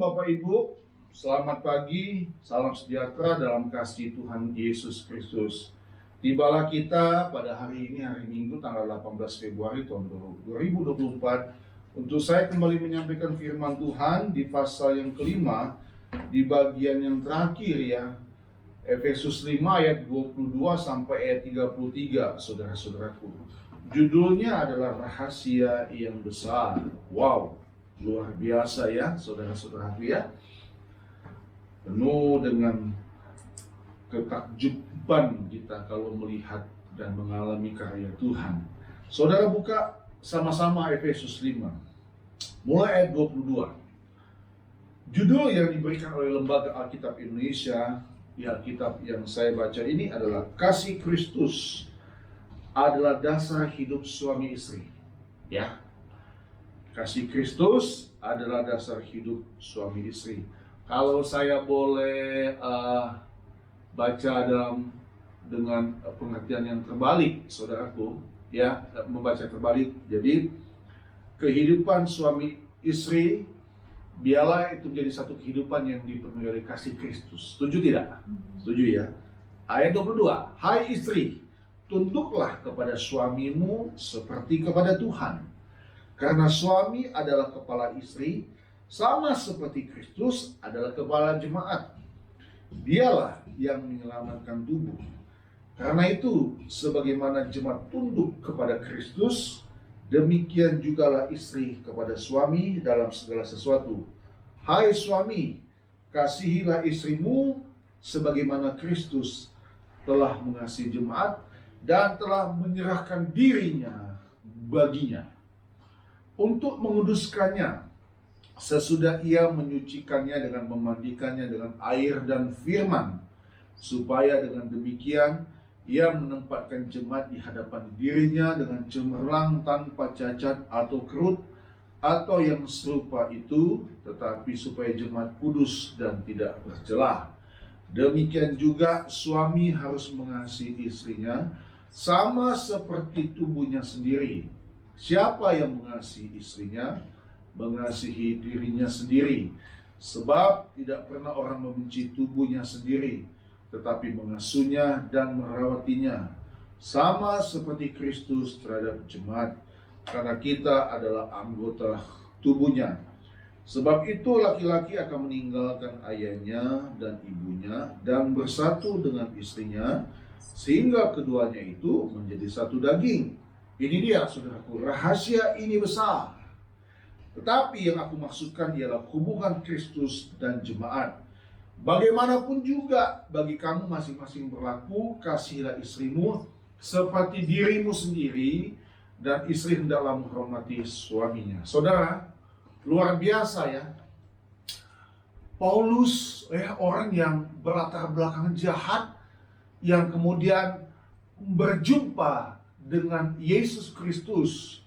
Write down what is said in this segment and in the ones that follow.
Bapak Ibu, selamat pagi, salam sejahtera dalam kasih Tuhan Yesus Kristus. Tibalah kita pada hari ini, hari Minggu tanggal 18 Februari tahun 2024, untuk saya kembali menyampaikan firman Tuhan di pasal yang kelima, di bagian yang terakhir ya, Efesus 5 ayat 22 sampai ayat 33, saudara-saudaraku. Judulnya adalah rahasia yang besar. Wow, luar biasa ya, saudara-saudaraku ya. Penuh dengan ketakjuban kita kalau melihat dan mengalami karya Tuhan. Saudara buka sama-sama Efesus 5, mulai ayat 22. Judul yang diberikan oleh Lembaga Alkitab Indonesia, di Alkitab yang saya baca ini adalah Kasih Kristus adalah dasar hidup suami istri. Ya, kasih Kristus adalah dasar hidup suami istri. Kalau saya boleh baca dengan pengertian yang terbalik, saudaraku, ya, membaca terbalik. Jadi kehidupan suami istri biarlah itu menjadi satu kehidupan yang dipenuhi oleh kasih Kristus. Setuju tidak? Setuju ya. Ayat 22. Hai istri, tunduklah kepada suamimu seperti kepada Tuhan. Karena suami adalah kepala istri, sama seperti Kristus adalah kepala jemaat. Dialah yang menyelamatkan tubuh. Karena itu, sebagaimana jemaat tunduk kepada Kristus, demikian jugalah istri kepada suami dalam segala sesuatu. Hai suami, kasihilah istrimu sebagaimana Kristus telah mengasihi jemaat dan telah menyerahkan dirinya baginya untuk menguduskannya, sesudah ia menyucikannya dengan memandikannya dengan air dan firman, supaya dengan demikian ia menempatkan jemaat di hadapan dirinya dengan cemerlang tanpa cacat atau kerut atau yang serupa itu, tetapi supaya jemaat kudus dan tidak bercelah. Demikian juga suami harus mengasihi istrinya sama seperti tubuhnya sendiri. Siapa yang mengasihi istrinya, mengasihi dirinya sendiri. Sebab tidak pernah orang membenci tubuhnya sendiri, tetapi mengasuhnya dan merawatinya, sama seperti Kristus terhadap jemaat, karena kita adalah anggota tubuhnya. Sebab itu laki-laki akan meninggalkan ayahnya dan ibunya dan bersatu dengan istrinya, sehingga keduanya itu menjadi satu daging. Ini dia, saudaraku, rahasia ini besar. Tetapi yang aku maksudkan ialah hubungan Kristus dan jemaat. Bagaimanapun juga bagi kamu masing-masing berlaku, kasihilah istrimu seperti dirimu sendiri, dan istri hendaklah menghormati suaminya. Saudara, luar biasa ya. Paulus orang yang berlatar belakang jahat, yang kemudian berjumpa dengan Yesus Kristus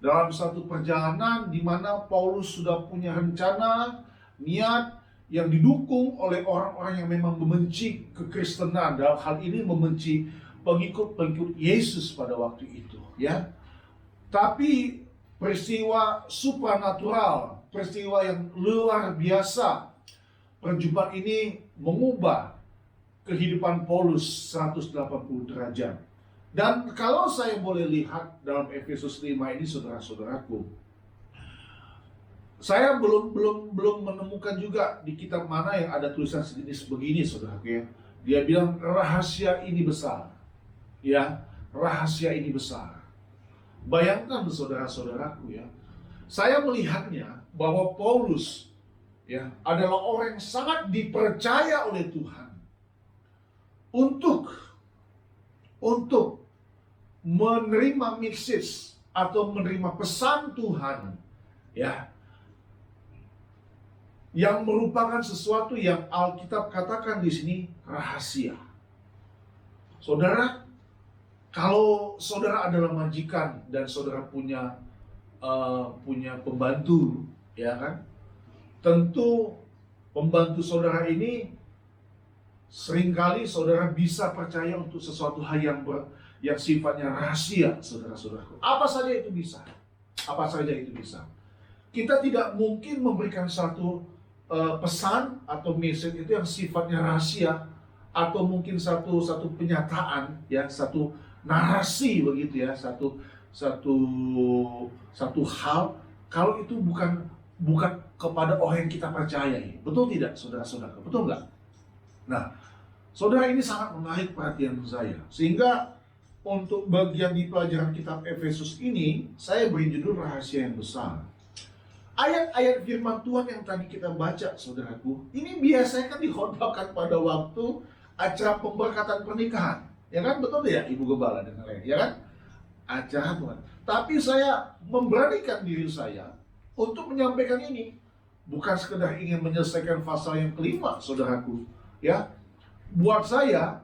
dalam satu perjalanan di mana Paulus sudah punya rencana, niat yang didukung oleh orang-orang yang memang membenci kekristenan, dalam hal ini membenci pengikut-pengikut Yesus pada waktu itu, ya. Tapi peristiwa supranatural, peristiwa yang luar biasa, perjumpaan ini mengubah kehidupan Paulus 180 derajat. Dan kalau saya boleh lihat dalam Efesus 5 ini, saudara-saudaraku, saya belum menemukan juga di kitab mana yang ada tulisan sejenis begini, saudaraku ya. Dia bilang rahasia ini besar. Ya, rahasia ini besar. Bayangkan saudara-saudaraku ya. Saya melihatnya bahwa Paulus ya adalah orang yang sangat dipercaya oleh Tuhan untuk menerima message atau menerima pesan Tuhan ya, yang merupakan sesuatu yang Alkitab katakan di sini rahasia. Saudara, kalau saudara adalah majikan dan saudara punya pembantu, ya kan? Tentu pembantu saudara ini seringkali saudara bisa percaya untuk sesuatu hal yang sifatnya rahasia, saudara-saudaraku. Apa saja itu bisa. Apa saja itu bisa. Kita tidak mungkin memberikan satu pesan atau message itu yang sifatnya rahasia, atau mungkin satu penyataan, ya, satu narasi begitu ya, satu satu satu hal, kalau itu bukan kepada orang yang kita percayai. Betul tidak, saudara-saudara? Betul nggak? Nah, saudara, ini sangat menarik perhatian saya, sehingga untuk bagian di pelajaran kitab Efesus ini, saya beri judul rahasia yang besar. Ayat-ayat firman Tuhan yang tadi kita baca, saudaraku, ini biasanya kan dikhotbahkan pada waktu acara pemberkatan pernikahan, ya kan? Betul ya, Ibu Gembala dan lain, ya kan? Acara Tuhan. Tapi saya memberanikan diri saya untuk menyampaikan ini, bukan sekedar ingin menyelesaikan pasal yang kelima, saudaraku, ya. Buat saya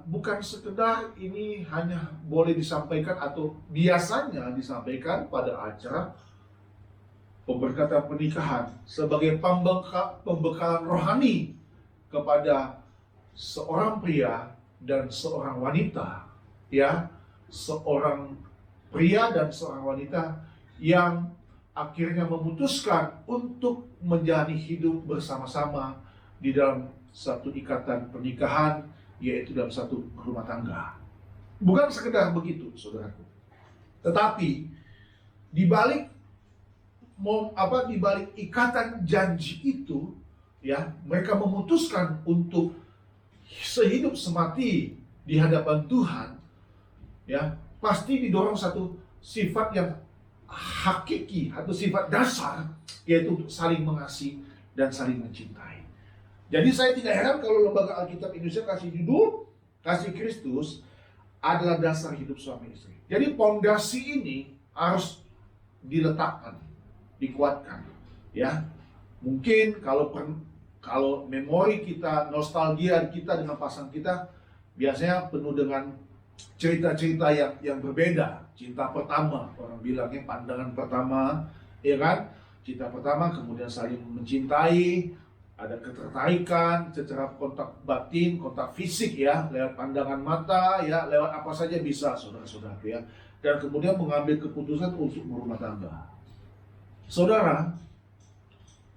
bukan sekedar ini hanya boleh disampaikan atau biasanya disampaikan pada acara pemberkatan pernikahan sebagai pembekalan rohani kepada seorang pria dan seorang wanita, ya, seorang pria dan seorang wanita yang akhirnya memutuskan untuk menjalani hidup bersama-sama di dalam satu ikatan pernikahan, yaitu dalam satu rumah tangga. Bukan sekedar begitu, saudaraku. Tetapi di balik ikatan janji itu, ya, mereka memutuskan untuk sehidup semati di hadapan Tuhan, ya, pasti didorong satu sifat yang hakiki atau sifat dasar, yaitu saling mengasihi dan saling mencintai. Jadi saya tidak heran kalau Lembaga Alkitab Indonesia kasih judul Kasih Kristus adalah dasar hidup suami istri. Jadi pondasi ini harus diletakkan, dikuatkan, ya. Mungkin kalau memori kita, nostalgia kita dengan pasangan kita biasanya penuh dengan cerita-cerita yang berbeda. Cinta pertama, orang bilangnya pandangan pertama, ya kan? Cinta pertama, kemudian saling mencintai, ada ketertarikan secara kontak batin, kontak fisik, ya, lewat pandangan mata, ya, lewat apa saja bisa, saudara-saudara, ya. Dan kemudian mengambil keputusan untuk berumah tangga. Saudara,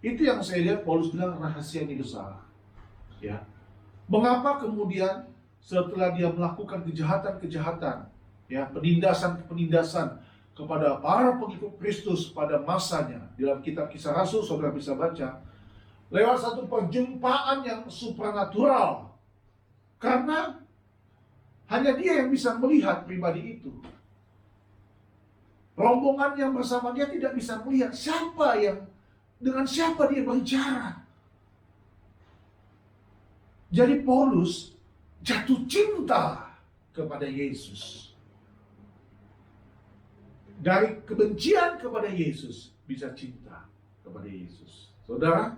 itu yang saya lihat Paulus bilang rahasia ini besar, ya. Mengapa kemudian setelah dia melakukan kejahatan-kejahatan, ya, penindasan-penindasan kepada para pengikut Kristus pada masanya, dalam kitab Kisah Rasul saudara bisa baca, lewat satu perjumpaan yang supranatural, karena hanya dia yang bisa melihat pribadi itu. Rombongan yang bersama dia tidak bisa melihat dengan siapa dia berbicara. Jadi Paulus jatuh cinta kepada Yesus. Dari kebencian kepada Yesus bisa cinta kepada Yesus. Saudara,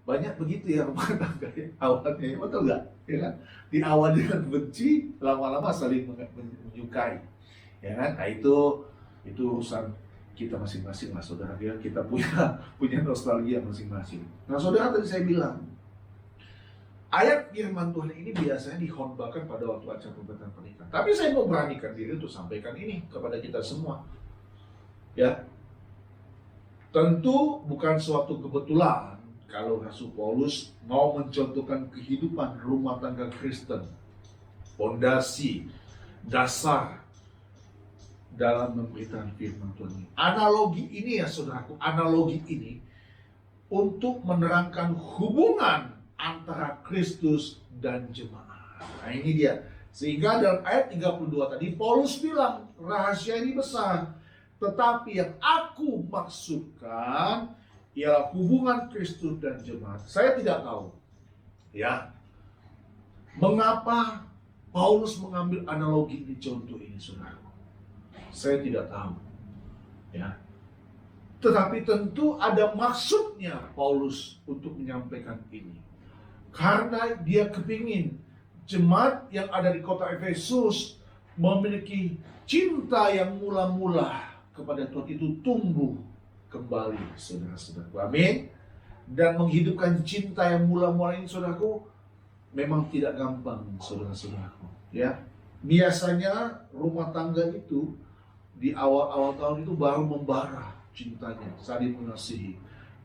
banyak begitu ya rumah tangga ya, awalnya, betul nggak? Ya kan? Di awal dengan benci, lama-lama saling menyukai, ya kan? Nah itu urusan kita masing-masing lah, saudara. Ya, kita punya nostalgia masing-masing. Nah, saudara, tadi saya bilang ayat firman Tuhan ini biasanya dikhotbahkan pada waktu acara pemberkatan pernikahan. Tapi saya mau beranikan diri untuk sampaikan ini kepada kita semua, ya. Tentu bukan suatu kebetulan kalau Rasul Paulus mau mencontohkan kehidupan rumah tangga Kristen, fondasi, dasar dalam memberitakan firman Tuhan ini. Analogi ini ya saudaraku, analogi ini untuk menerangkan hubungan antara Kristus dan jemaat. Nah ini dia. Sehingga dalam ayat 32 tadi Paulus bilang rahasia ini besar, tetapi yang aku maksudkan ialah hubungan Kristus dan jemaat. Saya tidak tahu, ya, mengapa Paulus mengambil analogi ini, contoh ini, saudara. Saya tidak tahu, ya. Tetapi tentu ada maksudnya Paulus untuk menyampaikan ini, karena dia kepingin jemaat yang ada di kota Efesus memiliki cinta yang mula-mula kepada Tuhan itu tumbuh kembali, saudara-saudaraku. Amin. Dan menghidupkan cinta yang mula-mula ini, saudaraku, memang tidak gampang, saudara-saudaraku. Ya, biasanya rumah tangga itu di awal-awal tahun itu baru membara cintanya, saling mengasihi.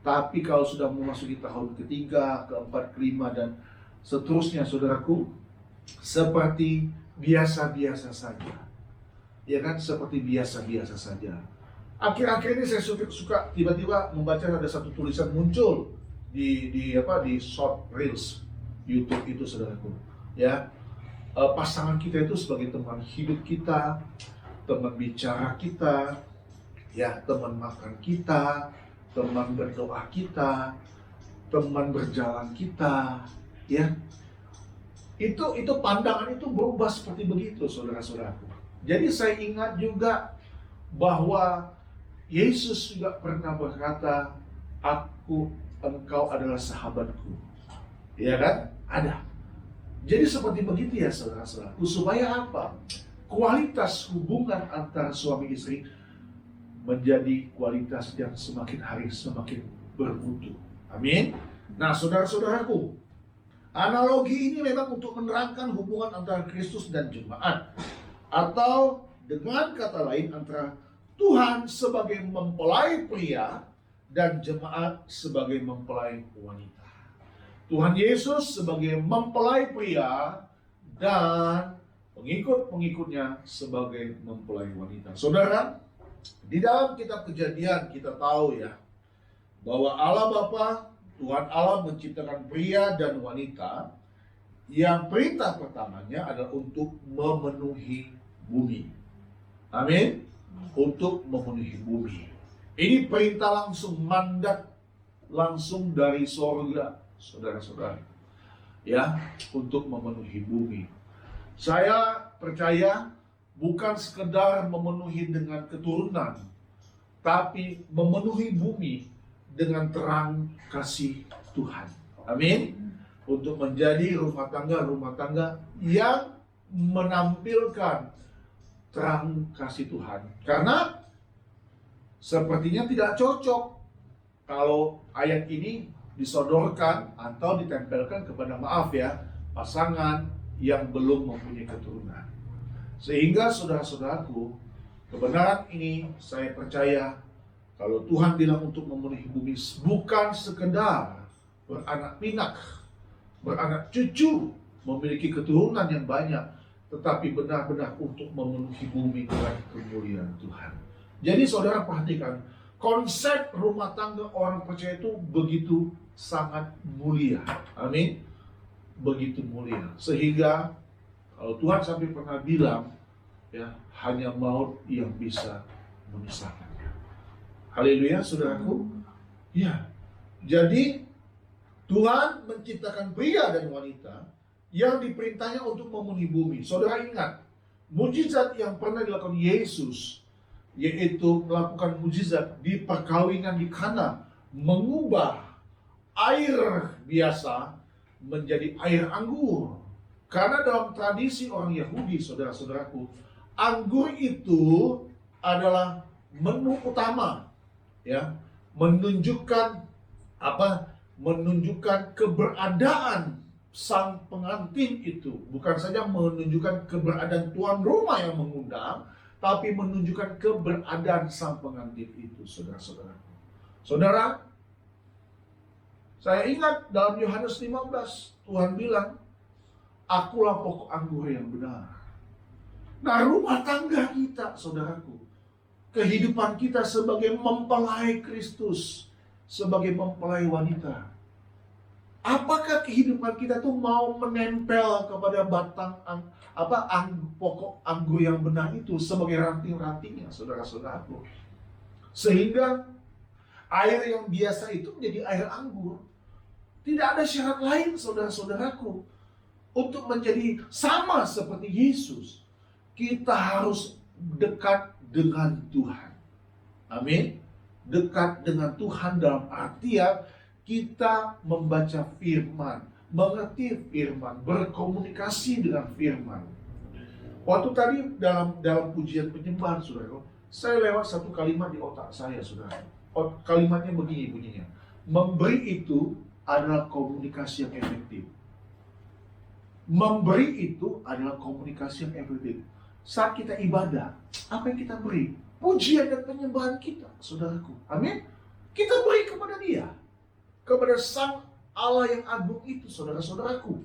Tapi kalau sudah memasuki tahun ketiga, keempat, kelima, dan seterusnya, saudaraku, seperti biasa-biasa saja. Ya kan, seperti biasa-biasa saja. Akhir-akhir ini saya suka tiba-tiba membaca ada satu tulisan muncul di short reels YouTube itu, saudaraku. Ya, pasangan kita itu sebagai teman hidup kita, teman bicara kita, ya, teman makan kita, teman berdoa kita, teman berjalan kita, ya. Itu pandangan itu berubah seperti begitu, saudara-saudaraku. Jadi saya ingat juga bahwa Yesus juga pernah berkata, engkau adalah sahabatku. Ya kan? Ada. Jadi seperti begitu ya, saudara-saudaraku. Supaya apa? Kualitas hubungan antara suami istri menjadi kualitas yang semakin hari semakin bermutu. Amin. Nah, saudara-saudaraku, analogi ini memang untuk menerangkan hubungan antara Kristus dan jemaat, atau dengan kata lain antara Tuhan sebagai mempelai pria dan jemaat sebagai mempelai wanita. Tuhan Yesus sebagai mempelai pria dan pengikut-pengikutnya sebagai mempelai wanita. Saudara, di dalam kitab Kejadian kita tahu ya, bahwa Allah Bapa, Tuhan Allah menciptakan pria dan wanita, yang perintah pertamanya adalah untuk memenuhi bumi. Amin. Untuk memenuhi bumi. Ini perintah langsung, mandat langsung dari sorga, saudara-saudara. Ya, untuk memenuhi bumi. Saya percaya bukan sekedar memenuhi dengan keturunan, tapi memenuhi bumi dengan terang kasih Tuhan. Amin. Untuk menjadi rumah tangga yang menampilkan terang kasih Tuhan. Karena sepertinya tidak cocok kalau ayat ini disodorkan atau ditempelkan kepada, maaf ya, pasangan yang belum mempunyai keturunan. Sehingga saudara-saudaraku, kebenaran ini saya percaya kalau Tuhan bilang untuk memenuhi bumi, bukan sekedar beranak pinak, beranak cucu, memiliki keturunan yang banyak, tetapi benar-benar untuk memenuhi bumi dengan kemuliaan Tuhan. Jadi saudara perhatikan, konsep rumah tangga orang percaya itu begitu sangat mulia. Amin. Begitu mulia. Sehingga kalau Tuhan sampai pernah bilang, ya, hanya maut yang bisa memisahkannya. Haleluya, saudaraku. Ya, jadi Tuhan menciptakan pria dan wanita yang diperintahnya untuk memenuhi bumi. Saudara ingat, mujizat yang pernah dilakukan Yesus, yaitu melakukan mujizat di perkawinan di Kana, mengubah air biasa menjadi air anggur. Karena dalam tradisi orang Yahudi, saudara-saudaraku, anggur itu adalah menu utama, ya, menunjukkan apa? Menunjukkan keberadaan sang pengantin itu, bukan saja menunjukkan keberadaan tuan rumah yang mengundang, tapi menunjukkan keberadaan sang pengantin itu, saudara-saudaraku. Saudara, saya ingat dalam Yohanes 15, Tuhan bilang, akulah pokok anggur yang benar. Nah, rumah tangga kita, saudaraku, kehidupan kita sebagai mempelai Kristus, sebagai mempelai wanita, apakah kehidupan kita tuh mau menempel kepada batang pokok anggur yang benar itu sebagai ranting-rantingnya, saudara-saudaraku, sehingga air yang biasa itu menjadi air anggur? Tidak ada syarat lain, saudara-saudaraku, untuk menjadi sama seperti Yesus. Kita harus dekat dengan Tuhan. Amin. Dekat dengan Tuhan dalam artian kita membaca firman, mengerti firman, berkomunikasi dengan firman. Waktu tadi dalam pujian penyembahan, saudara, saya lewat satu kalimat di otak saya, saudara. Kalimatnya begini bunyinya: memberi itu adalah komunikasi yang efektif. Memberi itu adalah komunikasi yang efektif. Saat kita ibadah, apa yang kita beri? Pujian dan penyembahan kita, saudaraku. Amin. Kita beri kepada Dia, kepada Sang Allah yang agung itu, saudara-saudaraku.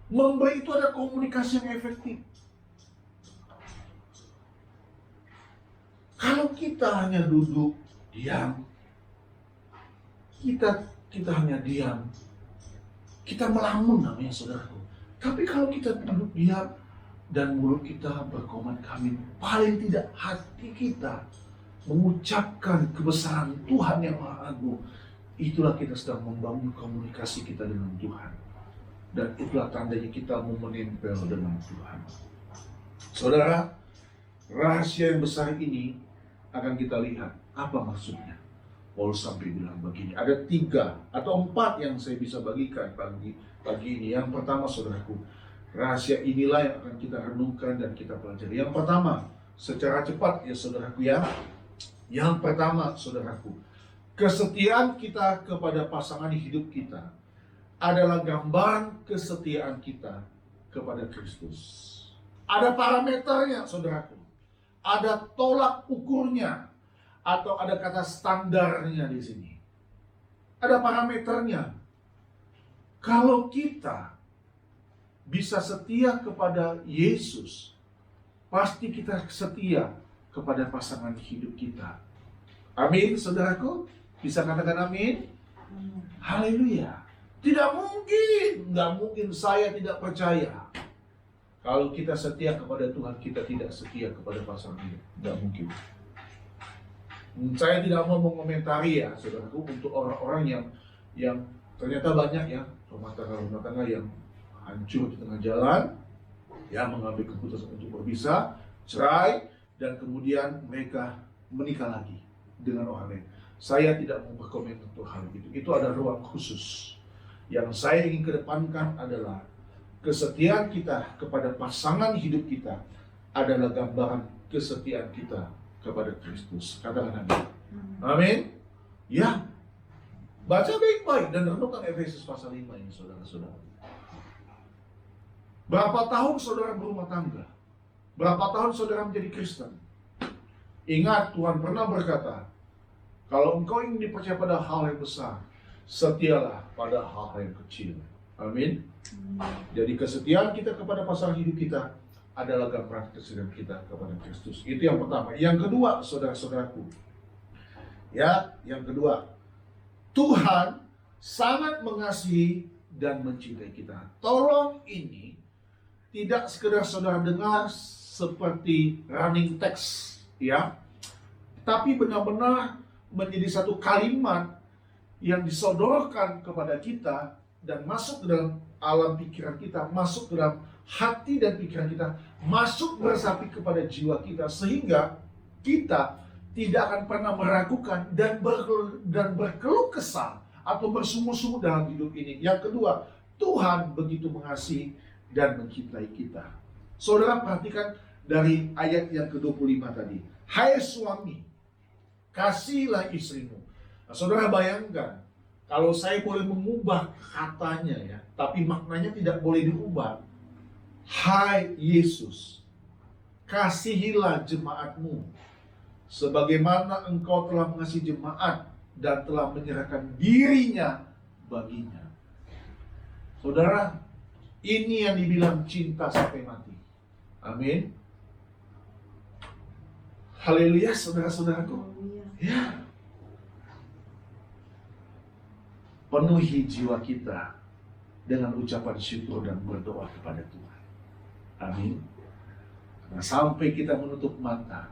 Memberi itu ada komunikasi yang efektif. Kalau kita hanya duduk diam, kita hanya diam, kita melamun namanya, saudaraku. Tapi kalau kita duduk diam dan mulut kita berkomat-kamit, paling tidak hati kita mengucapkan kebesaran Tuhan yang Maha Agung, itulah kita sedang membangun komunikasi kita dengan Tuhan. Dan itulah tandanya kita mau menempel dengan Tuhan. Saudara, rahasia yang besar ini akan kita lihat. Apa maksudnya? Paulus sampai bilang begini. Ada 3 atau 4 yang saya bisa bagikan pagi ini. Yang pertama, saudaraku, rahasia inilah yang akan kita renungkan dan kita pelajari. Yang pertama, secara cepat ya saudaraku ya. Yang pertama, saudaraku, kesetiaan kita kepada pasangan hidup kita adalah gambaran kesetiaan kita kepada Kristus. Ada parameternya, saudaraku. Ada tolak ukurnya, atau ada kata standarnya di sini. Ada parameternya. Kalau kita bisa setia kepada Yesus, pasti kita setia kepada pasangan hidup kita. Amin, saudaraku. Bisa katakan amin? Haleluya. Tidak mungkin, nggak mungkin saya tidak percaya. Kalau kita setia kepada Tuhan, kita tidak setia kepada pasangan hidup. Nggak mungkin. Saya tidak mau mengomentari ya, saudaraku, untuk orang-orang yang ternyata banyak ya, rumah tangga yang hancur di tengah jalan, yang mengambil keputusan untuk berpisah, cerai, dan kemudian mereka menikah lagi dengan orang lain. Saya tidak mau berkomentar untuk hal itu. Itu ada ruang khusus. Yang saya ingin kedepankan adalah kesetiaan kita kepada pasangan hidup kita adalah gambaran kesetiaan kita kepada Kristus. Katakan amin. Amin. Ya. Baca baik-baik dan renungkan Efesus pasal 5 ini, saudara-saudara. Berapa tahun saudara berumah tangga? Berapa tahun saudara menjadi Kristen? Ingat, Tuhan pernah berkata, kalau engkau ingin dipercaya pada hal yang besar, setialah pada hal yang kecil. Amin. Jadi kesetiaan kita kepada pasangan hidup kita adalah gambaran kesetiaan kita kepada Kristus. Itu yang pertama. Yang kedua, saudara-saudaraku. Ya, yang kedua. Tuhan sangat mengasihi dan mencintai kita. Tolong ini tidak sekedar saudara dengar seperti running text, ya. Tapi benar-benar menjadi satu kalimat yang disodorkan kepada kita dan masuk ke dalam alam pikiran kita, masuk ke dalam hati dan pikiran kita, masuk meresapi kepada jiwa kita, sehingga kita tidak akan pernah meragukan dan berkeluh kesah atau bersungguh-sungguh dalam hidup ini. Yang kedua, Tuhan begitu mengasihi dan mencintai kita. Saudara perhatikan dari ayat yang ke-25 tadi. Hai suami, kasihilah istrimu. Nah, saudara bayangkan, kalau saya boleh mengubah katanya ya, tapi maknanya tidak boleh diubah. Hai Yesus, kasihilah jemaatmu, sebagaimana engkau telah mengasihi jemaat dan telah menyerahkan dirinya baginya. Saudara, ini yang dibilang cinta sampai mati. Amin. Haleluya, saudara-saudaraku. Ya. Penuhi jiwa kita dengan ucapan syukur dan berdoa kepada Tuhan. Amin. Nah, sampai kita menutup mata,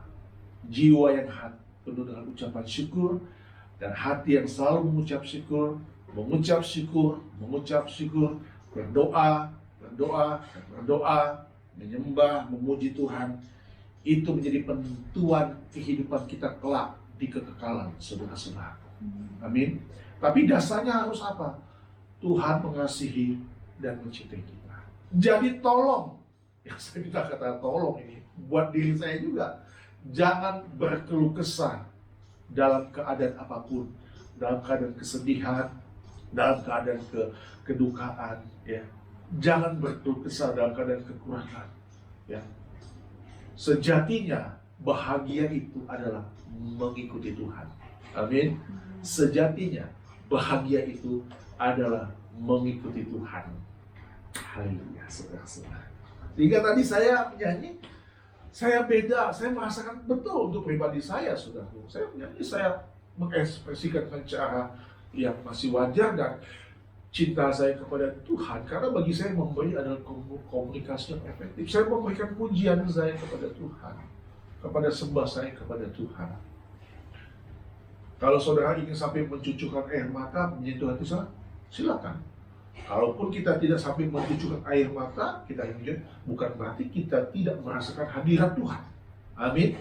jiwa yang penuh dengan ucapan syukur dan hati yang selalu mengucap syukur, berdoa, menyembah, memuji Tuhan, itu menjadi penentuan kehidupan kita kelak di kekekalan, saudara-saudara. Amin. Tapi dasarnya harus apa? Tuhan mengasihi dan mencintai kita. Jadi tolong, yang saya minta kata tolong ini buat diri saya juga, jangan berkeluh kesah dalam keadaan apapun, dalam keadaan kesedihan, dalam keadaan kedukaan, ya. Jangan berkeluh kesah dalam keadaan kekurangan, ya. Sejatinya bahagia itu adalah mengikuti Tuhan. Amin. Sejatinya bahagia itu adalah mengikuti Tuhan. Haleluya, saudara-saudara. Sehingga tadi saya menyanyi, saya beda, saya merasakan betul untuk pribadi saya, saudaraku. Saya menyanyi, saya mengekspresikan dengan cara yang masih wajar dan cinta saya kepada Tuhan. Karena bagi saya memberi adalah komunikasi yang efektif. Saya memberikan pujian saya kepada Tuhan, kepada sembah saya kepada Tuhan. Kalau saudara ingin sampai mencucurkan air mata menyentuh hati saya, silakan. Kalaupun kita tidak sampai mencucurkan air mata, kita ingin, bukan berarti kita tidak merasakan hadirat Tuhan. Amin.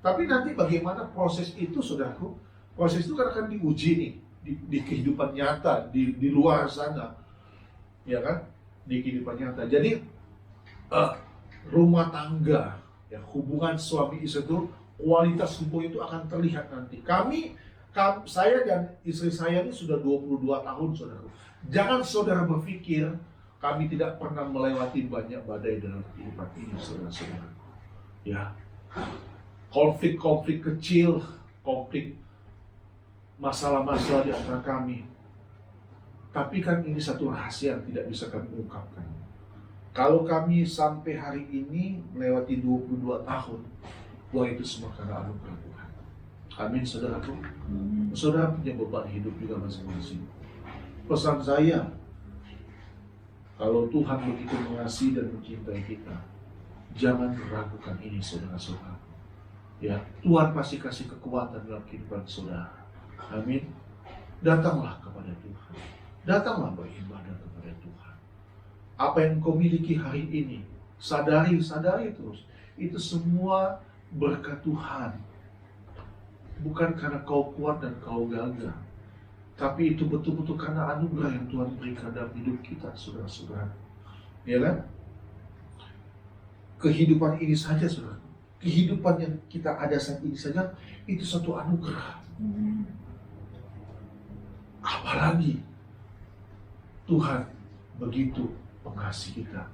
Tapi nanti bagaimana proses itu, saudaraku? Proses itu kan akan diuji nih di kehidupan nyata, di luar sana, ya kan? Di kehidupan nyata. Jadi rumah tangga, ya, hubungan suami istri itu, kualitas hubungan itu akan terlihat nanti. Saya dan istri saya ini sudah 22 tahun, saudara. Jangan saudara berpikir kami tidak pernah melewati banyak badai dalam kehidupan ini, saudara-saudara. Ya, konflik-konflik kecil, konflik masalah-masalah di antara kami. Tapi kan ini satu rahasia yang tidak bisa kami ungkapkan. Kalau kami sampai hari ini melewati 22 tahun, bahwa itu semua karena anugerah Tuhan. Amin, saudaraku. Saudara punya beban hidup juga masing-masing. Pesan saya, kalau Tuhan begitu mengasihi dan mencintai kita, jangan ragukan ini, saudara-saudara. Ya, Tuhan pasti kasih kekuatan dalam kehidupan saudara. Amin. Datanglah kepada Tuhan. Datanglah beribadah kepada Tuhan. Apa yang kau miliki hari ini, sadari terus. Itu semua berkat Tuhan. Bukan karena kau kuat dan kau gagah, tapi itu betul-betul karena anugerah yang Tuhan berikan dalam hidup kita, saudara-saudara. Ya kan? Kehidupan ini saja, saudara. Kehidupan yang kita ada saat ini saja, itu satu anugerah. Apalagi Tuhan begitu pengasih kita.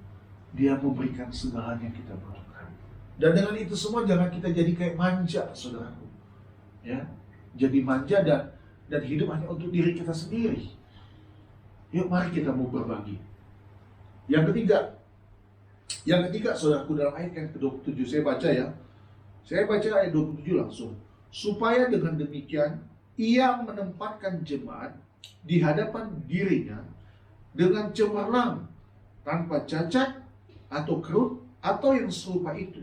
Dia memberikan segalanya yang kita butuhkan. Dan dengan itu semua jangan kita jadi kayak manja, saudaraku. Ya, jadi manja dan hidup hanya untuk diri kita sendiri. Yuk, mari kita mau berbagi. Yang ketiga, saudaraku, dalam ayat yang ke-27 saya baca ya. Saya baca ayat 27 langsung. Supaya dengan demikian ia menempatkan jemaat di hadapan dirinya dengan cemerlang, tanpa cacat atau kerut atau yang serupa itu.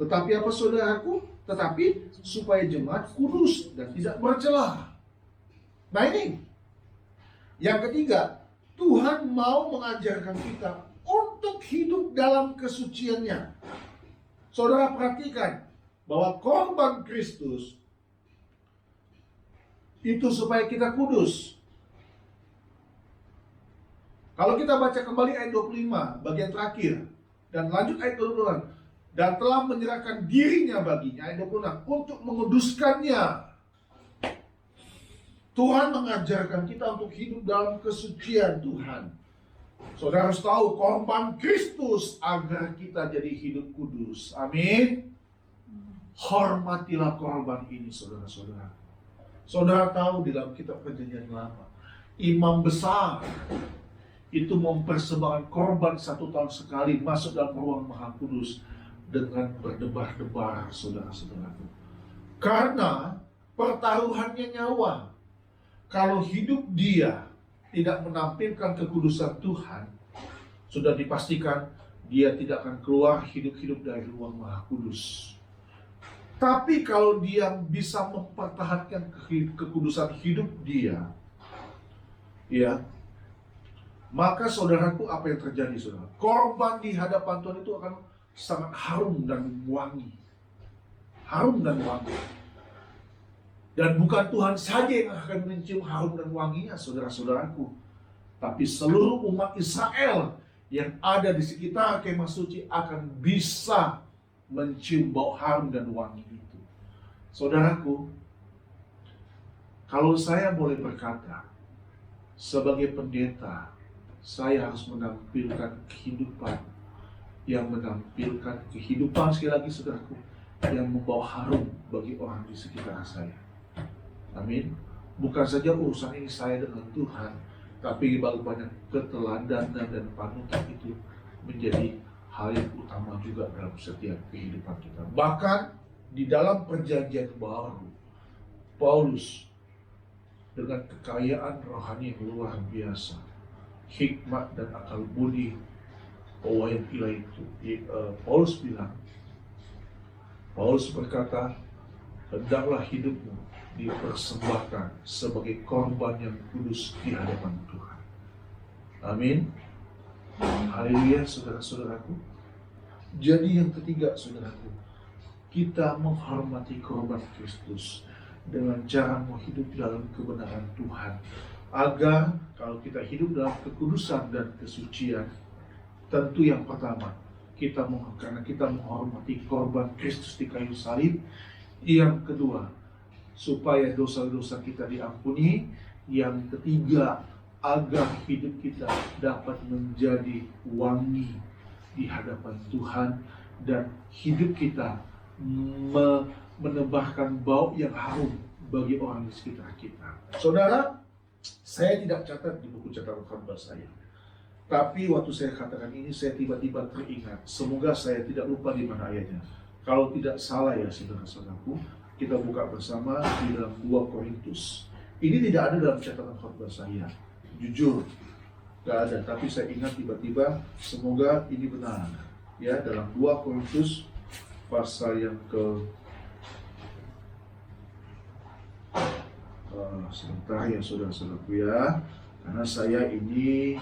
Tetapi apa, saudaraku? Tetapi supaya jemaat kudus dan tidak bercela. Nah ini, yang ketiga, Tuhan mau mengajarkan kita untuk hidup dalam kesuciannya. Saudara perhatikan bahwa korban Kristus itu supaya kita kudus. Kalau kita baca kembali ayat 25, bagian terakhir, dan lanjut ayat 26, dan telah menyerahkan dirinya baginya, ayat 26, untuk menguduskannya. Tuhan mengajarkan kita untuk hidup dalam kesucian Tuhan. Saudara harus tahu korban Kristus agar kita jadi hidup kudus. Amin. Hormatilah korban ini, saudara-saudara. Saudara tahu di dalam kitab Perjanjian Lama, imam besar itu mempersembahkan korban 1 tahun sekali masuk dalam ruang Maha Kudus dengan berdebar-debar, saudara-saudaraku. Karena pertaruhannya nyawa. Kalau hidup dia tidak menampilkan kekudusan Tuhan, sudah dipastikan dia tidak akan keluar hidup-hidup dari ruang Maha Kudus. Tapi kalau dia bisa mempertahankan kekudusan hidup dia, ya, maka saudaraku, apa yang terjadi, saudara? Korban di hadapan Tuhan itu akan sangat harum dan wangi. Harum dan wangi. Dan bukan Tuhan saja yang akan mencium harum dan wanginya, saudara-saudaraku, tapi seluruh umat Israel yang ada di sekitar kemah suci akan bisa mencium bau harum dan wangi itu. Saudaraku, kalau saya boleh berkata, sebagai pendeta, saya harus menampilkan kehidupan yang menampilkan kehidupan, sekali lagi saudaraku, yang membawa harum bagi orang di sekitar saya. Amin. Bukan saja urusan ini saya dengan Tuhan, tapi banyak keteladanan dan panutan itu menjadi hal yang utama juga dalam setiap kehidupan kita. Bahkan di dalam perjanjian baru, Paulus dengan kekayaan rohani yang luar biasa, hikmat dan akal budi yang ilahi itu, Paulus berkata, hendaklah hidupmu dipersembahkan sebagai korban yang kudus di hadapan Tuhan. Amin. Haleluya, saudara-saudaraku. Jadi yang ketiga, saudaraku, kita menghormati korban Kristus dengan cara hidup dalam kebenaran Tuhan, agar kalau kita hidup dalam kekudusan dan kesucian, tentu yang pertama karena kita menghormati korban Kristus di kayu salib. Yang kedua, supaya dosa-dosa kita diampuni. Yang ketiga, agar hidup kita dapat menjadi wangi di hadapan Tuhan, dan hidup kita menebahkan bau yang harum bagi orang di sekitar kita. Saudara, saya tidak catat di buku catatan khotbah saya, tapi waktu saya katakan ini, saya tiba-tiba teringat. Semoga saya tidak lupa di mana ayatnya. Kalau tidak salah ya saudara-saudaraku, kita buka bersama di dalam 2 Korintus. Ini tidak ada dalam catatan khotbah saya, jujur gak ada. Tapi saya ingat tiba-tiba, semoga ini benar ya, dalam 2 Korintus pasal yang sebentar ya saudara-saudaraku ya, karena saya ini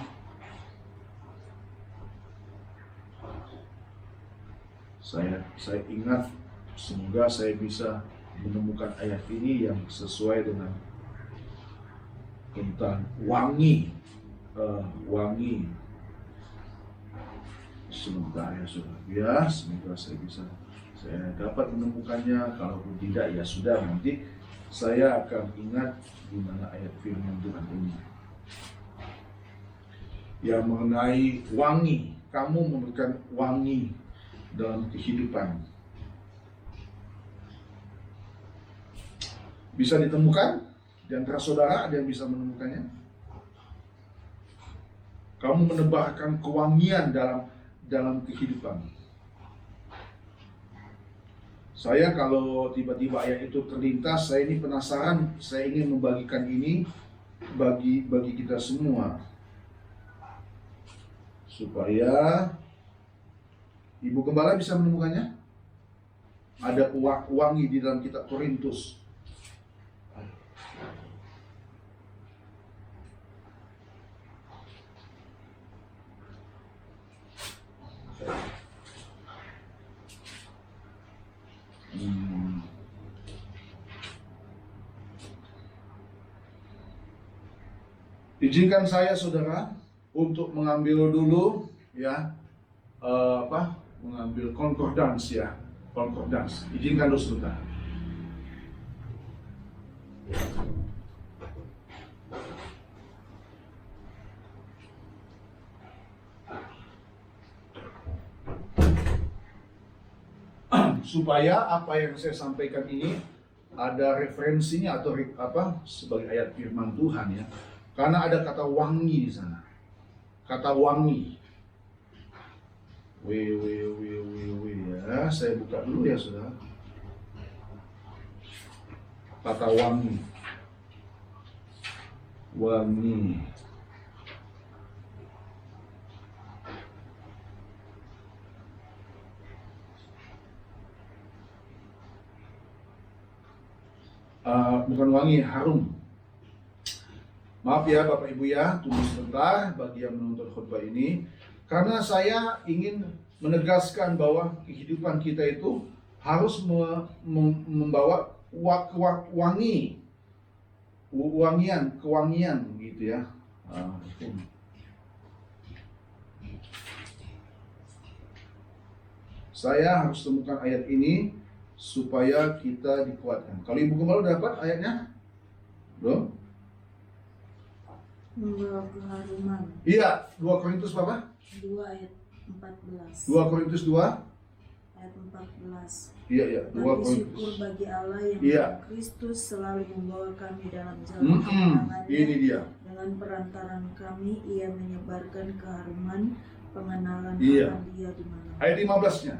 saya ingat, semoga saya bisa menemukan ayat ini yang sesuai dengan tentang wangi. Sebentar ya saudara ya, semoga saya dapat menemukannya. Kalau tidak ya sudah, nanti saya akan ingat di mana ayat firman Tuhan ini yang mengenai wangi. Kamu memberikan wangi dalam kehidupan. Bisa ditemukan di antara saudara? Ada yang bisa menemukannya? Kamu menebahkan kewangian dalam kehidupan. Saya kalau tiba-tiba ayat itu terlintas, saya ini penasaran, saya ingin membagikan ini bagi kita semua, supaya Ibu Gembala bisa menemukannya. Ada wangi di dalam kitab Korintus. Izinkan saya saudara untuk mengambil dulu ya, mengambil concordance ya, concordance. Izinkan dulu sebentar. Supaya apa yang saya sampaikan ini ada referensinya atau sebagai ayat firman Tuhan ya. Karena ada kata wangi di sana. Kata wangi. Ya, saya buka dulu ya saudara. Kata wangi. Wangi. Bukan wangi, harum. Maaf ya Bapak Ibu ya, tunggu sebentar bagi yang menonton khotbah ini. Karena saya ingin menegaskan bahwa kehidupan kita itu harus membawa kewangian gitu ya. Saya harus temukan ayat ini supaya kita dikuatkan. Kalau Ibu Gembala dapat ayatnya? Belum? Membawa keharuman. Iya, 2 Korintus berapa? 2 ayat 14. 2 Korintus 2 ayat 14. Iya, iya. 2 Tapi syukur Korintus. bagi Allah yang Iya. dalam Kristus selalu membawa kami dalam jalan kemenangannya. Ini dia. Dengan perantaran kami, ia menyebarkan keharuman pengenalan Iya. akan dia di mana. Ayat 15-nya.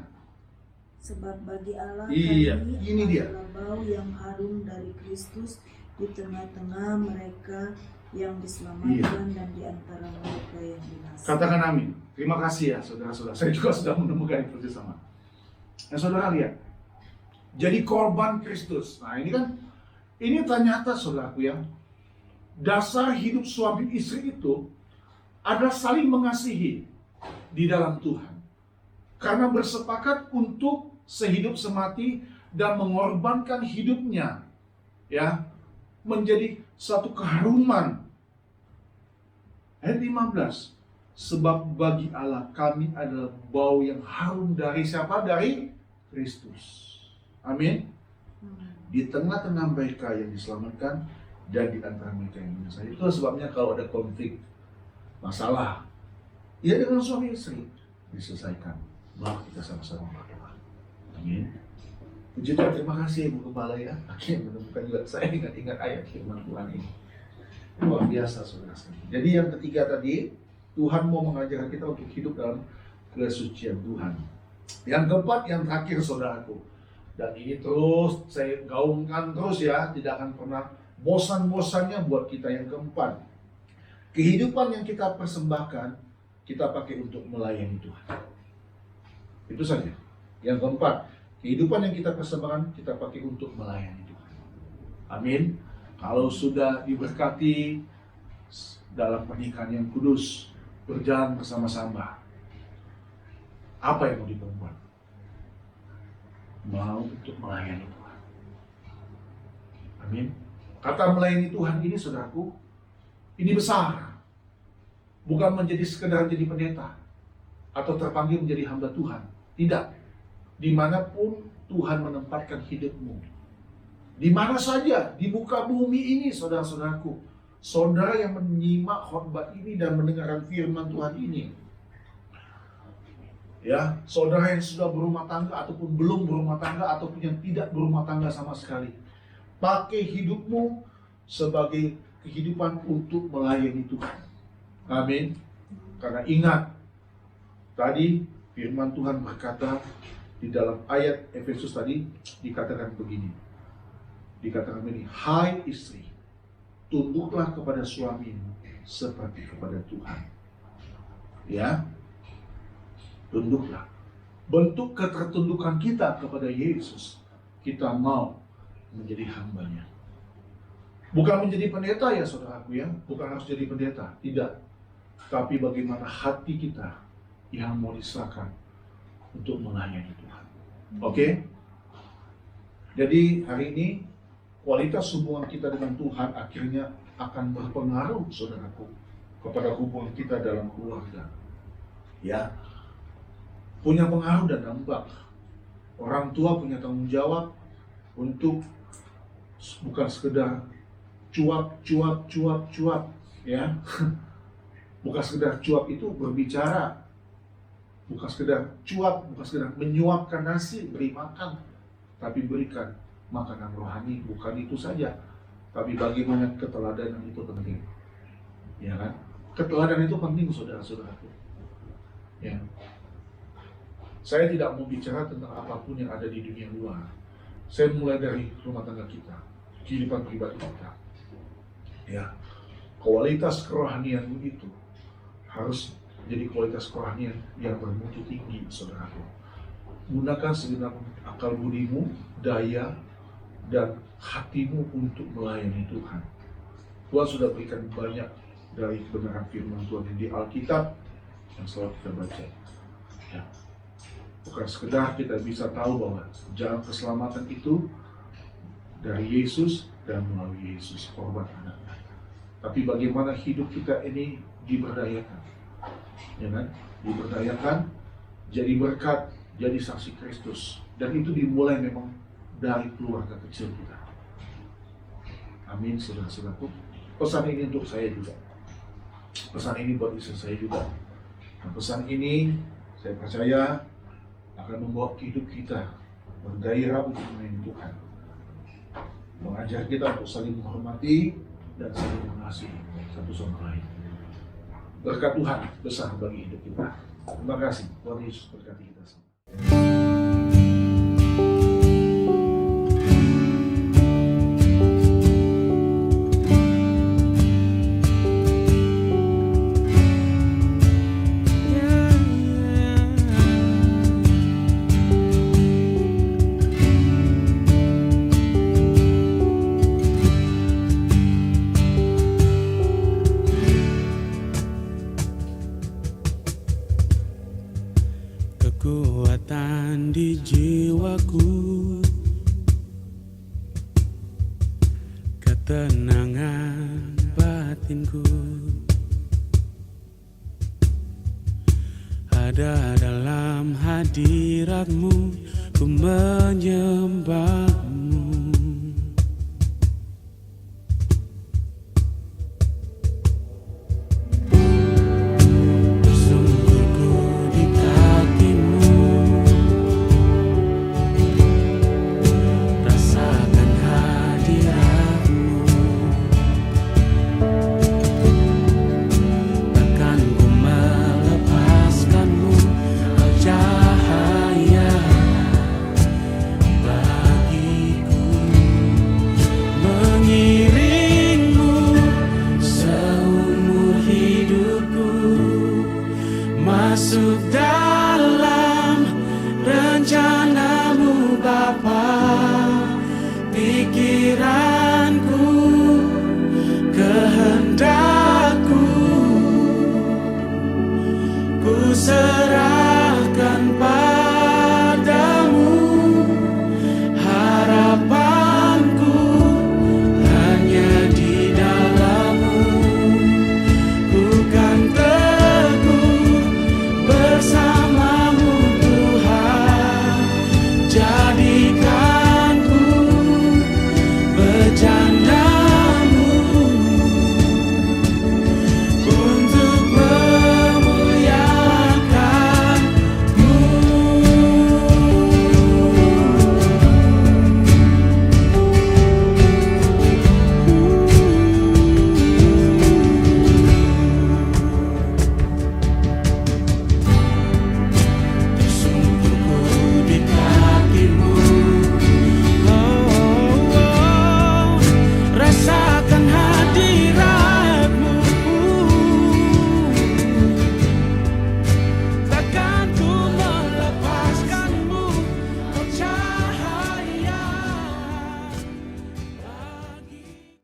Sebab bagi Allah Iya, kami ini dia. adalah bau yang harum dari Kristus di tengah-tengah mereka yang diselamatkan dan di antara mereka yang binasa. Katakan amin. Terima kasih ya saudara-saudara. Saya juga sudah menemukan itu sama. Nah saudara lihat. Jadi korban Kristus. Nah ini kan, ini ternyata saudaraku ya, dasar hidup suami istri itu adalah saling mengasihi di dalam Tuhan. Karena bersepakat untuk sehidup semati dan mengorbankan hidupnya ya menjadi satu keharuman. Ayat 15. Sebab bagi Allah kami adalah bau yang harum dari siapa? Dari Kristus. Amin. Di tengah-tengah mereka yang diselamatkan dan di antara mereka yang binasa. Itulah sebabnya kalau ada konflik, masalah, ya dengan suami istri diselesaikan. Maka kita sama-sama berdoa. Amin. Puji Tuhan, terima kasih Ibu Gembala ya. Akhirnya menemukan juga saya ingat ayat firman Tuhan ini. Luar biasa saudara sekalian. Jadi yang ketiga tadi, Tuhan mau mengajarkan kita untuk hidup dalam kesucian Tuhan. Yang keempat, yang terakhir saudaraku. Dan ini terus saya gaungkan terus ya, tidak akan pernah bosan-bosannya buat kita. Yang keempat, kehidupan yang kita persembahkan, kita pakai untuk melayani Tuhan. Itu saja. Yang keempat, kehidupan yang kita persembahkan, kita pakai untuk melayani Tuhan. Amin. Kalau sudah diberkati dalam pernikahan yang kudus, berjalan bersama-sama, apa yang mau diperbuat? Mau untuk melayani Tuhan. Amin. Kata melayani Tuhan ini saudaraku, ini besar. Bukan menjadi sekedar jadi pendeta atau terpanggil menjadi hamba Tuhan. Tidak. Dimanapun Tuhan menempatkan hidupmu, di mana saja di muka bumi ini saudara-saudaraku, saudara yang menyimak khotbah ini dan mendengarkan firman Tuhan ini, ya, saudara yang sudah berumah tangga ataupun belum berumah tangga ataupun yang tidak berumah tangga sama sekali, pakai hidupmu sebagai kehidupan untuk melayani Tuhan. Amin. Karena ingat, tadi firman Tuhan berkata di dalam ayat Efesus tadi dikatakan begini. Dikatakan begini, hai istri, tunduklah kepada suamimu seperti kepada Tuhan. Ya, tunduklah. Bentuk ketertundukan kita kepada Yesus, kita mau menjadi hambanya. Bukan menjadi pendeta ya saudaraku ya, bukan harus jadi pendeta, tidak. Tapi bagaimana hati kita yang mau diserahkan untuk melayani Tuhan. Oke? Jadi hari ini kualitas hubungan kita dengan Tuhan akhirnya akan berpengaruh saudaraku kepada hubungan kita dalam keluarga. Ya, punya pengaruh dan dampak. Orang tua punya tanggung jawab untuk bukan sekedar cuap, ya. Bukan sekedar cuap itu berbicara, bukan sekedar cuap, bukan sekedar menyuapkan nasi, beri makan, tapi berikan makanan rohani. Bukan itu saja, tapi bagaimana keteladanan itu penting, ya kan? Keteladanan itu penting saudara-saudaraku. Ya, saya tidak mau bicara tentang apapun yang ada di dunia luar. Saya mulai dari rumah tangga kita, kehidupan pribadi kita. Ya, kualitas kerohanianmu itu harus jadi kualitas kerohanian yang bermutu tinggi, saudaraku. Gunakan segenap akal budimu, daya, dan hatimu untuk melayani Tuhan. Tuhan sudah berikan banyak dari kebenaran firman Tuhan yang di Alkitab yang selalu kita baca. Ya. Bukan sekedar kita bisa tahu bahwa jalan keselamatan itu dari Yesus dan melalui Yesus korban anaknya. Tapi bagaimana hidup kita ini diberdayakan, ya kan? Diberdayakan, jadi berkat, jadi saksi Kristus, dan itu dimulai memang dari keluarga kecil kita. Amin, saudara-saudaraku. Pesan ini untuk saya juga. Pesan ini buat istri saya juga. Nah, pesan ini saya percaya akan membawa hidup kita bergairah untuk melayani Tuhan. Mengajar kita untuk saling menghormati dan saling mengasihi satu sama lain. Berkat Tuhan besar bagi hidup kita. Terima kasih. Tuhan Yesus berkati kita semua. Kekuatan di jiwaku, ketenangan batinku ada dalam hadirat-Mu, ku menyembah-Mu. Masuk